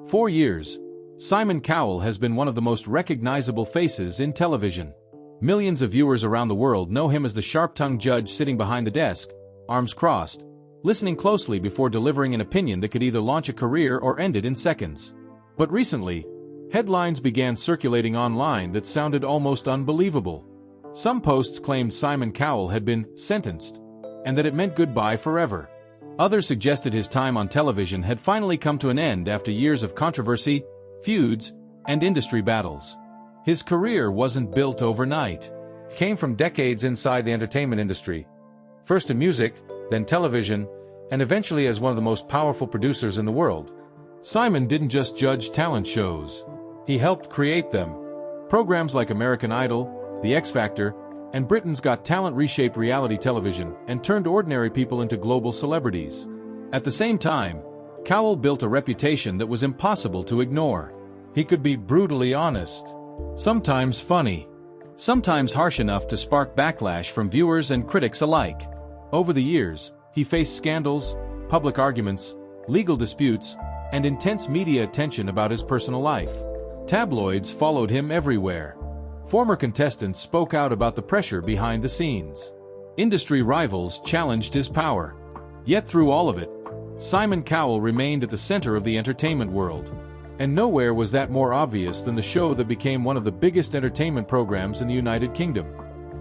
For years, Simon Cowell has been one of the most recognizable faces in television. Millions of viewers around the world know him as the sharp-tongued judge sitting behind the desk, arms crossed, listening closely before delivering an opinion that could either launch a career or end it in seconds. But recently, headlines began circulating online that sounded almost unbelievable. Some posts claimed Simon Cowell had been sentenced, and that it meant goodbye forever. Others suggested his time on television had finally come to an end after years of controversy, feuds, and industry battles. His career wasn't built overnight. It came from decades inside the entertainment industry. First in music, then television, and eventually as one of the most powerful producers in the world. Simon didn't just judge talent shows. He helped create them. Programs like American Idol, The X Factor, and Britain's Got Talent reshaped reality television and turned ordinary people into global celebrities. At the same time, Cowell built a reputation that was impossible to ignore. He could be brutally honest, sometimes funny, sometimes harsh enough to spark backlash from viewers and critics alike. Over the years, he faced scandals, public arguments, legal disputes, and intense media attention about his personal life. Tabloids followed him everywhere. Former contestants spoke out about the pressure behind the scenes. Industry rivals challenged his power. Yet through all of it, Simon Cowell remained at the center of the entertainment world. And nowhere was that more obvious than the show that became one of the biggest entertainment programs in the United Kingdom.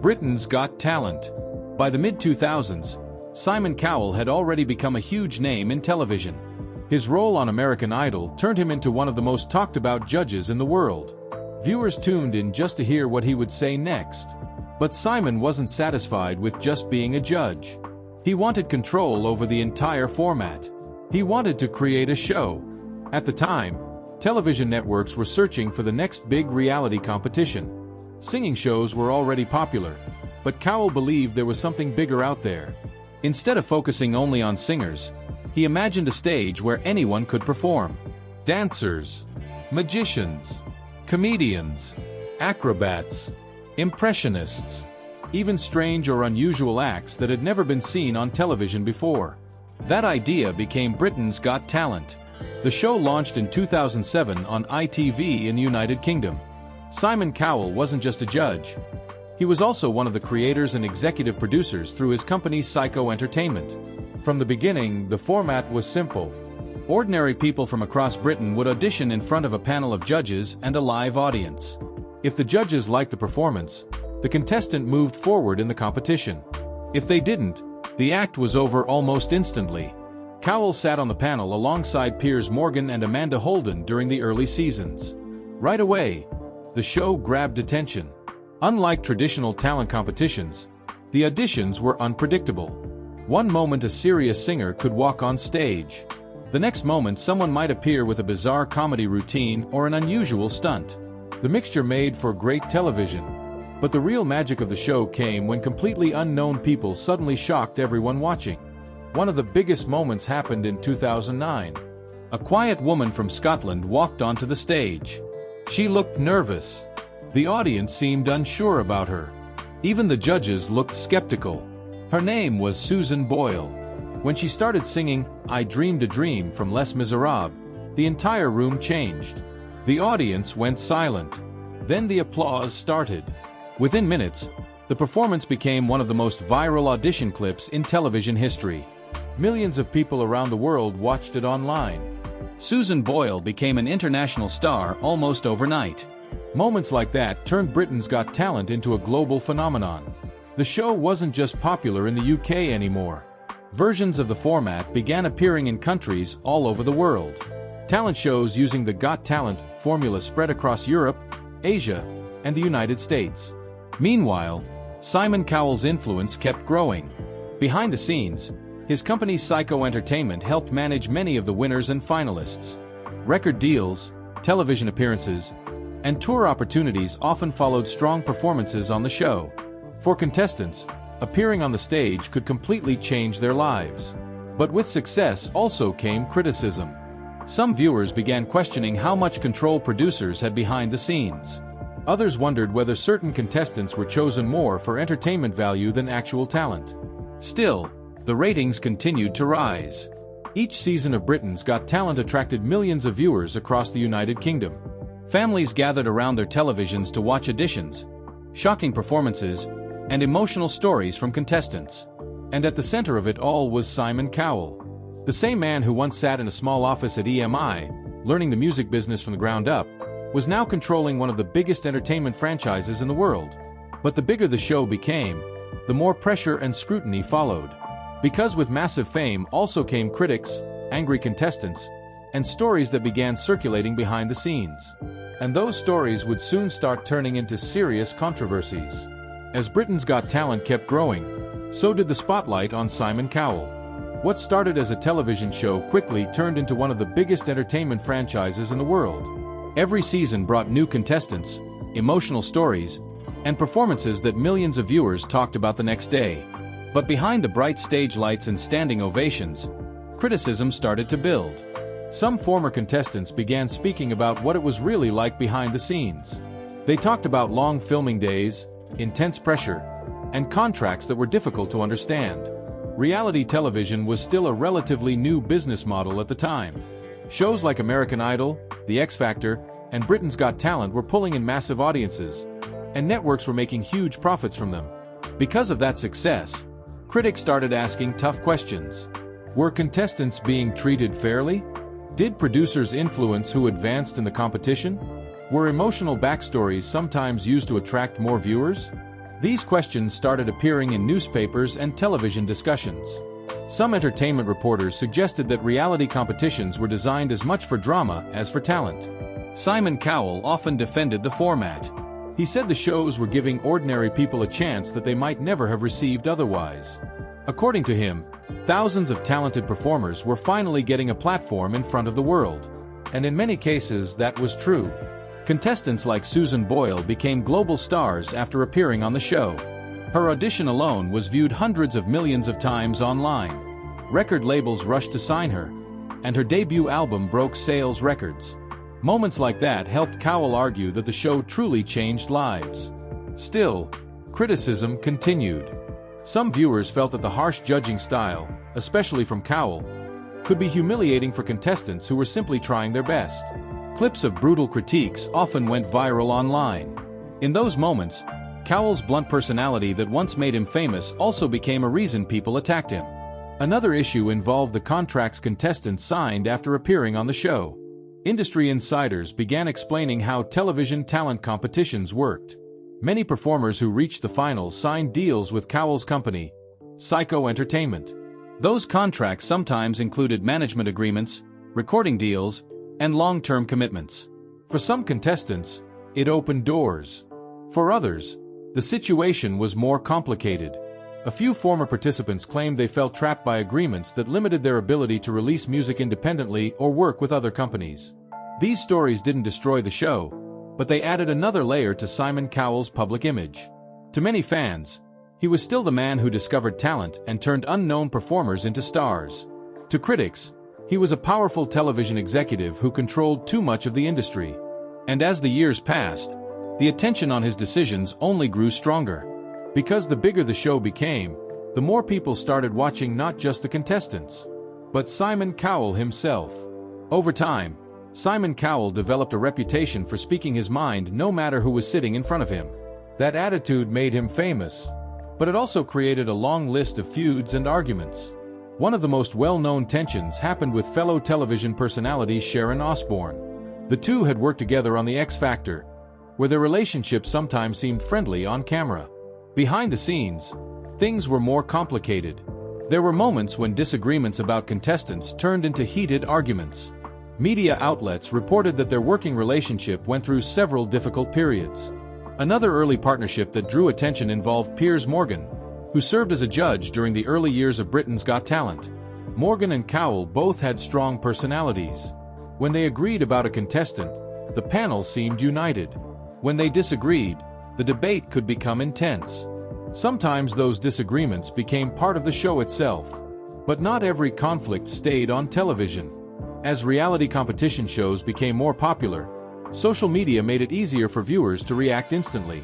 Britain's Got Talent. By the mid-2000s, Simon Cowell had already become a huge name in television. His role on American Idol turned him into one of the most talked-about judges in the world. Viewers tuned in just to hear what he would say next. But Simon wasn't satisfied with just being a judge. He wanted control over the entire format. He wanted to create a show. At the time, television networks were searching for the next big reality competition. Singing shows were already popular, but Cowell believed there was something bigger out there. Instead of focusing only on singers, he imagined a stage where anyone could perform. Dancers, magicians, comedians, acrobats, impressionists, even strange or unusual acts that had never been seen on television before. That idea became Britain's Got Talent. The show launched in 2007 on ITV in the United Kingdom. Simon Cowell wasn't just a judge. He was also one of the creators and executive producers through his company Psycho Entertainment. From the beginning, the format was simple. Ordinary people from across Britain would audition in front of a panel of judges and a live audience. If the judges liked the performance, the contestant moved forward in the competition. If they didn't, the act was over almost instantly. Cowell sat on the panel alongside Piers Morgan and Amanda Holden during the early seasons. Right away, the show grabbed attention. Unlike traditional talent competitions, the auditions were unpredictable. One moment a serious singer could walk on stage. The next moment someone might appear with a bizarre comedy routine or an unusual stunt. The mixture made for great television. But the real magic of the show came when completely unknown people suddenly shocked everyone watching. One of the biggest moments happened in 2009. A quiet woman from Scotland walked onto the stage. She looked nervous. The audience seemed unsure about her. Even the judges looked skeptical. Her name was Susan Boyle. When she started singing I Dreamed a Dream from Les Miserables, the entire room changed. The audience went silent. Then the applause started. Within minutes, the performance became one of the most viral audition clips in television history. Millions of people around the world watched it online. Susan Boyle became an international star almost overnight. Moments like that turned Britain's Got Talent into a global phenomenon. The show wasn't just popular in the UK anymore. Versions of the format began appearing in countries all over the world. Talent shows using the Got Talent formula spread across Europe, Asia, and the United States. Meanwhile, Simon Cowell's influence kept growing. Behind the scenes, his company Psycho Entertainment helped manage many of the winners and finalists. Record deals, television appearances, and tour opportunities often followed strong performances on the show. For contestants, appearing on the stage could completely change their lives. But with success also came criticism. Some viewers began questioning how much control producers had behind the scenes. Others wondered whether certain contestants were chosen more for entertainment value than actual talent. Still, the ratings continued to rise. Each season of Britain's Got Talent attracted millions of viewers across the United Kingdom. Families gathered around their televisions to watch auditions, shocking performances, and emotional stories from contestants. And at the center of it all was Simon Cowell. The same man who once sat in a small office at EMI, learning the music business from the ground up, was now controlling one of the biggest entertainment franchises in the world. But the bigger the show became, the more pressure and scrutiny followed. Because with massive fame also came critics, angry contestants, and stories that began circulating behind the scenes. And those stories would soon start turning into serious controversies. As Britain's Got Talent kept growing, so did the spotlight on Simon Cowell. What started as a television show quickly turned into one of the biggest entertainment franchises in the world. Every season brought new contestants, emotional stories, and performances that millions of viewers talked about the next day. But behind the bright stage lights and standing ovations, criticism started to build. Some former contestants began speaking about what it was really like behind the scenes. They talked about long filming days, intense pressure, and contracts that were difficult to understand. Reality television was still a relatively new business model at the time. Shows like American Idol, The X Factor, and Britain's Got Talent were pulling in massive audiences, and networks were making huge profits from them. Because of that success, critics started asking tough questions. Were contestants being treated fairly? Did producers influence who advanced in the competition? Were emotional backstories sometimes used to attract more viewers? These questions started appearing in newspapers and television discussions. Some entertainment reporters suggested that reality competitions were designed as much for drama as for talent. Simon Cowell often defended the format. He said the shows were giving ordinary people a chance that they might never have received otherwise. According to him, thousands of talented performers were finally getting a platform in front of the world. And in many cases, that was true. Contestants like Susan Boyle became global stars after appearing on the show. Her audition alone was viewed hundreds of millions of times online. Record labels rushed to sign her, and her debut album broke sales records. Moments like that helped Cowell argue that the show truly changed lives. Still, criticism continued. Some viewers felt that the harsh judging style, especially from Cowell, could be humiliating for contestants who were simply trying their best. Clips of brutal critiques often went viral online. In those moments, Cowell's blunt personality that once made him famous also became a reason people attacked him. Another issue involved the contracts contestants signed after appearing on the show. Industry insiders began explaining how television talent competitions worked. Many performers who reached the finals signed deals with Cowell's company, Psycho Entertainment. Those contracts sometimes included management agreements, recording deals, and long-term commitments. For some contestants, it opened doors. For others, the situation was more complicated. A few former participants claimed they felt trapped by agreements that limited their ability to release music independently or work with other companies. These stories didn't destroy the show, but they added another layer to Simon Cowell's public image. To many fans, he was still the man who discovered talent and turned unknown performers into stars. To critics, he was a powerful television executive who controlled too much of the industry. And as the years passed, the attention on his decisions only grew stronger. Because the bigger the show became, the more people started watching not just the contestants, but Simon Cowell himself. Over time, Simon Cowell developed a reputation for speaking his mind no matter who was sitting in front of him. That attitude made him famous, but it also created a long list of feuds and arguments. One of the most well-known tensions happened with fellow television personality Sharon Osbourne. The two had worked together on The X Factor, where their relationship sometimes seemed friendly on camera. Behind the scenes, things were more complicated. There were moments when disagreements about contestants turned into heated arguments. Media outlets reported that their working relationship went through several difficult periods. Another early partnership that drew attention involved Piers Morgan, who served as a judge during the early years of Britain's Got Talent. Morgan and Cowell both had strong personalities. When they agreed about a contestant, the panel seemed united. When they disagreed, the debate could become intense. Sometimes those disagreements became part of the show itself. But not every conflict stayed on television. As reality competition shows became more popular, social media made it easier for viewers to react instantly.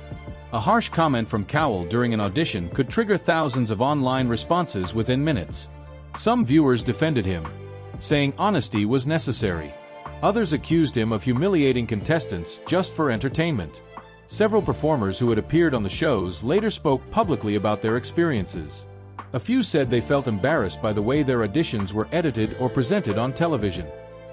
A harsh comment from Cowell during an audition could trigger thousands of online responses within minutes. Some viewers defended him, saying honesty was necessary. Others accused him of humiliating contestants just for entertainment. Several performers who had appeared on the shows later spoke publicly about their experiences. A few said they felt embarrassed by the way their auditions were edited or presented on television.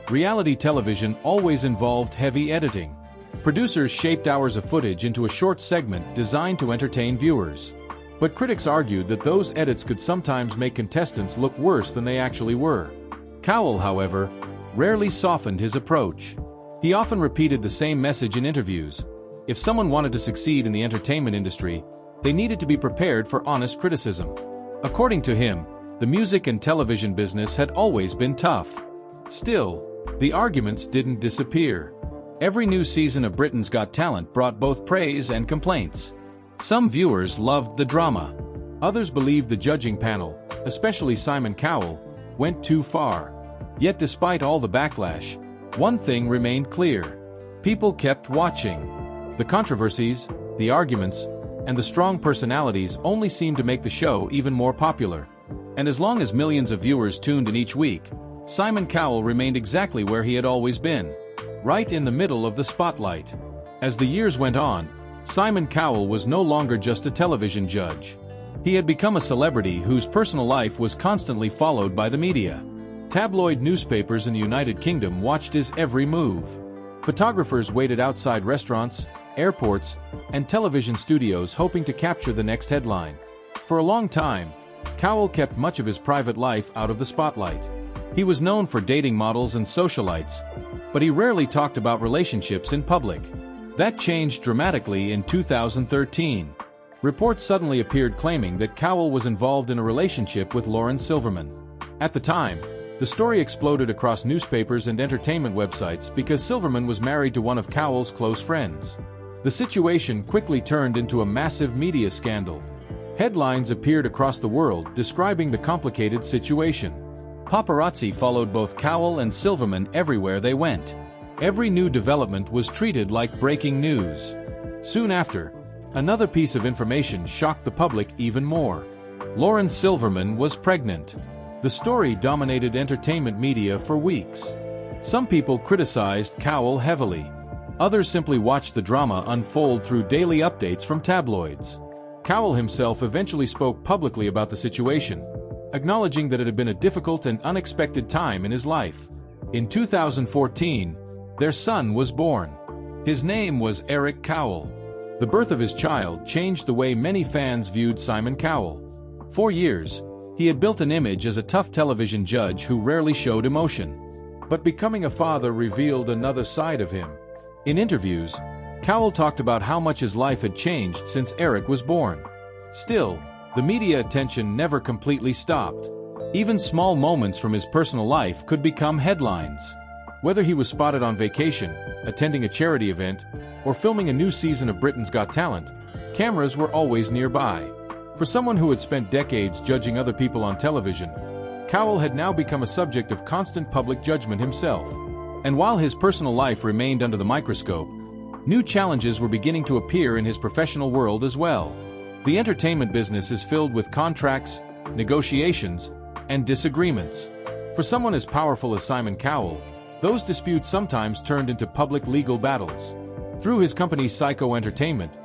Reality television always involved heavy editing. Producers shaped hours of footage into a short segment designed to entertain viewers. But critics argued that those edits could sometimes make contestants look worse than they actually were. Cowell, however, rarely softened his approach. He often repeated the same message in interviews. If someone wanted to succeed in the entertainment industry, they needed to be prepared for honest criticism. According to him, the music and television business had always been tough. Still, the arguments didn't disappear. Every new season of Britain's Got Talent brought both praise and complaints. Some viewers loved the drama. Others believed the judging panel, especially Simon Cowell, went too far. Yet despite all the backlash, one thing remained clear. People kept watching. The controversies, the arguments, and the strong personalities only seemed to make the show even more popular. And as long as millions of viewers tuned in each week, Simon Cowell remained exactly where he had always been, right in the middle of the spotlight. As the years went on, Simon Cowell was no longer just a television judge. He had become a celebrity whose personal life was constantly followed by the media. Tabloid newspapers in the United Kingdom watched his every move. Photographers waited outside restaurants, airports, and television studios hoping to capture the next headline. For a long time, Cowell kept much of his private life out of the spotlight. He was known for dating models and socialites, but he rarely talked about relationships in public. That changed dramatically in 2013. Reports suddenly appeared claiming that Cowell was involved in a relationship with Lauren Silverman. At the time, the story exploded across newspapers and entertainment websites because Silverman was married to one of Cowell's close friends. The situation quickly turned into a massive media scandal. Headlines appeared across the world describing the complicated situation. Paparazzi followed both Cowell and Silverman everywhere they went. Every new development was treated like breaking news. Soon after, another piece of information shocked the public even more. Lauren Silverman was pregnant. The story dominated entertainment media for weeks. Some people criticized Cowell heavily. Others simply watched the drama unfold through daily updates from tabloids. Cowell himself eventually spoke publicly about the situation, acknowledging that it had been a difficult and unexpected time in his life. In 2014, their son was born. His name was Eric Cowell. The birth of his child changed the way many fans viewed Simon Cowell. For years, he had built an image as a tough television judge who rarely showed emotion. But becoming a father revealed another side of him. In interviews, Cowell talked about how much his life had changed since Eric was born. Still, the media attention never completely stopped. Even small moments from his personal life could become headlines. Whether he was spotted on vacation, attending a charity event, or filming a new season of Britain's Got Talent, cameras were always nearby. For someone who had spent decades judging other people on television, Cowell had now become a subject of constant public judgment himself. And while his personal life remained under the microscope, new challenges were beginning to appear in his professional world as well. The entertainment business is filled with contracts, negotiations, and disagreements. For someone as powerful as Simon Cowell, those disputes sometimes turned into public legal battles. Through his company Psycho Entertainment,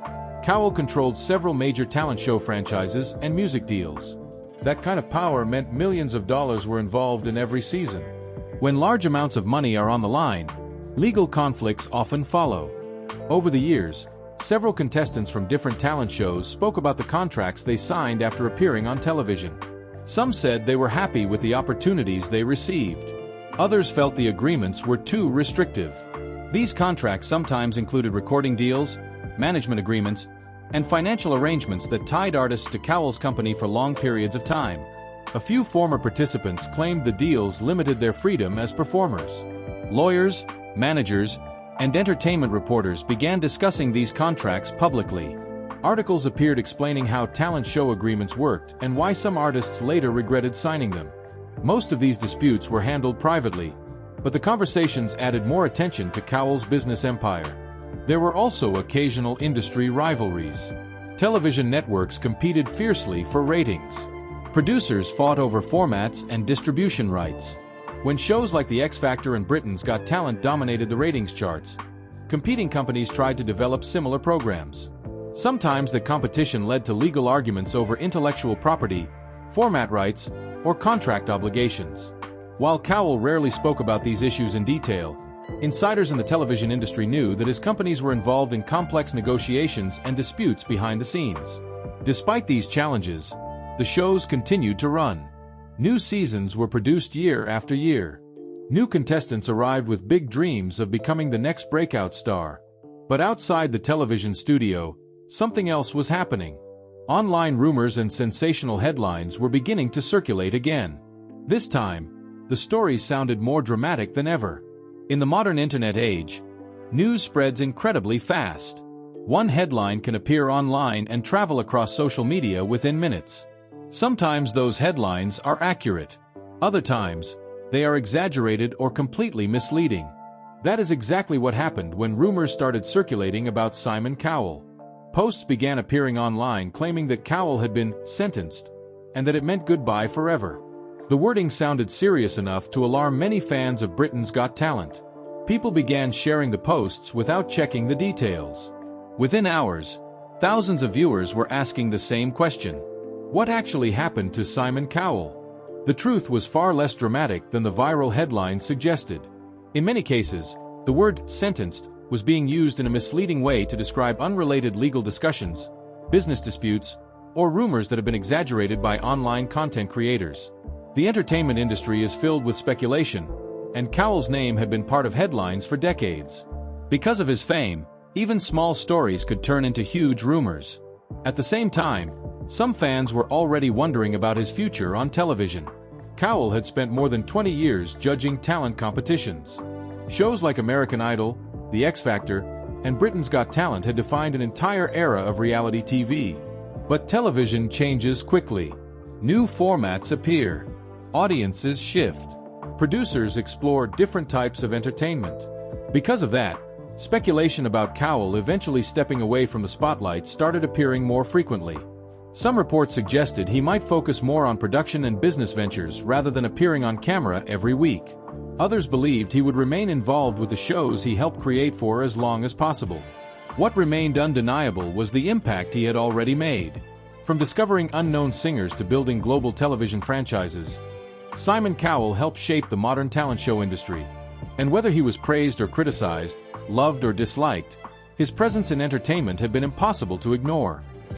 Cowell controlled several major talent show franchises and music deals. That kind of power meant millions of dollars were involved in every season. When large amounts of money are on the line, legal conflicts often follow. Over the years, several contestants from different talent shows spoke about the contracts they signed after appearing on television. Some said they were happy with the opportunities they received. Others felt the agreements were too restrictive. These contracts sometimes included recording deals, management agreements, and financial arrangements that tied artists to Cowell's company for long periods of time. A few former participants claimed the deals limited their freedom as performers. Lawyers, managers, and entertainment reporters began discussing these contracts publicly. Articles appeared explaining how talent show agreements worked and why some artists later regretted signing them. Most of these disputes were handled privately, but the conversations added more attention to Cowell's business empire. There were also occasional industry rivalries. Television networks competed fiercely for ratings. Producers fought over formats and distribution rights. When shows like The X Factor and Britain's Got Talent dominated the ratings charts, competing companies tried to develop similar programs. Sometimes the competition led to legal arguments over intellectual property, format rights, or contract obligations. While Cowell rarely spoke about these issues in detail, insiders in the television industry knew that his companies were involved in complex negotiations and disputes behind the scenes. Despite these challenges, the shows continued to run. New seasons were produced year after year. New contestants arrived with big dreams of becoming the next breakout star. But outside the television studio, something else was happening. Online rumors and sensational headlines were beginning to circulate again. This time, the stories sounded more dramatic than ever. In the modern internet age, news spreads incredibly fast. One headline can appear online and travel across social media within minutes. Sometimes those headlines are accurate. Other times, they are exaggerated or completely misleading. That is exactly what happened when rumors started circulating about Simon Cowell. Posts began appearing online claiming that Cowell had been sentenced, and that it meant goodbye forever. The wording sounded serious enough to alarm many fans of Britain's Got Talent. People began sharing the posts without checking the details. Within hours, thousands of viewers were asking the same question. What actually happened to Simon Cowell? The truth was far less dramatic than the viral headlines suggested. In many cases, the word sentenced was being used in a misleading way to describe unrelated legal discussions, business disputes, or rumors that have been exaggerated by online content creators. The entertainment industry is filled with speculation, and Cowell's name had been part of headlines for decades. Because of his fame, even small stories could turn into huge rumors. At the same time, some fans were already wondering about his future on television. Cowell had spent more than 20 years judging talent competitions. Shows like American Idol, The X Factor, and Britain's Got Talent had defined an entire era of reality TV. But television changes quickly. New formats appear. Audiences shift. Producers explore different types of entertainment. Because of that, speculation about Cowell eventually stepping away from the spotlight started appearing more frequently. Some reports suggested he might focus more on production and business ventures rather than appearing on camera every week. Others believed he would remain involved with the shows he helped create for as long as possible. What remained undeniable was the impact he had already made. From discovering unknown singers to building global television franchises, Simon Cowell helped shape the modern talent show industry. And whether he was praised or criticized, loved or disliked, his presence in entertainment had been impossible to ignore.